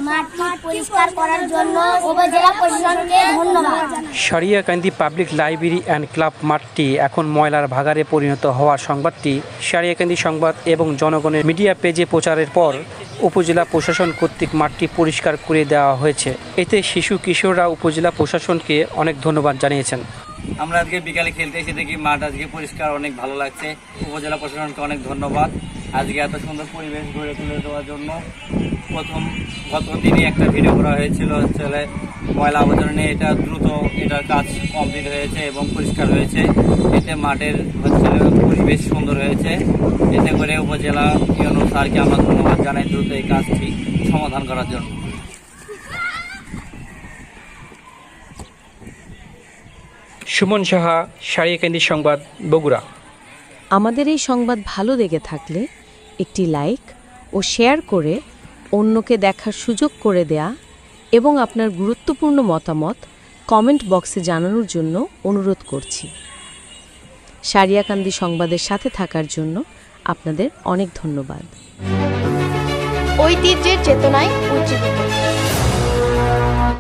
মাঠটি পরিষ্কার করার জন্য উপজেলা প্রশাসনকে ধন্যবাদ। Sariakandi public library and club মাঠটি এখন ময়লার ভাগাড়ে পরিণত হওয়ার সংবাদটি সারিয়াকান্দি সংবাদ এবং জনগণের মিডিয়া পেজে প্রচারের পর উপজেলা প্রশাসন কর্তৃক মাঠটি পরিষ্কার করে দেওয়া হয়েছে। এতে শিশু কিশোররা উপজেলা প্রশাসনকে অনেক ধন্যবাদ জানিয়েছেন। আমরা আজকে বিকালে খেলতে এসে দেখি মাঠ আজকে পরিষ্কার, অনেক ভালো লাগছে। উপজেলা প্রশাসনকে অনেক ধন্যবাদ আজকে এত সুন্দর পরিবেশ গড়ে তুলে দেওয়ার জন্য। গত দিনই একটা ভিডিও করা হয়েছিল ময়লা আবর্জনা নিয়ে, এটা দ্রুত এটার কাজ কমপ্লিট হয়েছে এবং পরিষ্কার হয়েছে। এতে মাঠের পরিবেশ সুন্দর হয়েছে। এতে করে উপজেলা ইউনো স্যারকে আমরা ধন্যবাদ জানাই দ্রুত এই কাজটি সমাধান করার জন্য। সুমন সাহা, সারিয়াকান্দি সংবাদ, বগুড়া। আমাদের এই সংবাদ ভালো লেগে থাকলে একটি লাইক ও শেয়ার করে অন্যকে দেখার সুযোগ করে দেয়া এবং আপনার গুরুত্বপূর্ণ মতামত কমেন্ট বক্সে জানানোর জন্য অনুরোধ করছি। সারিয়াকান্দি সংবাদের সাথে থাকার জন্য আপনাদের অনেক ধন্যবাদ। ঐতিহ্যের চেতনায় উজ্জীবিত।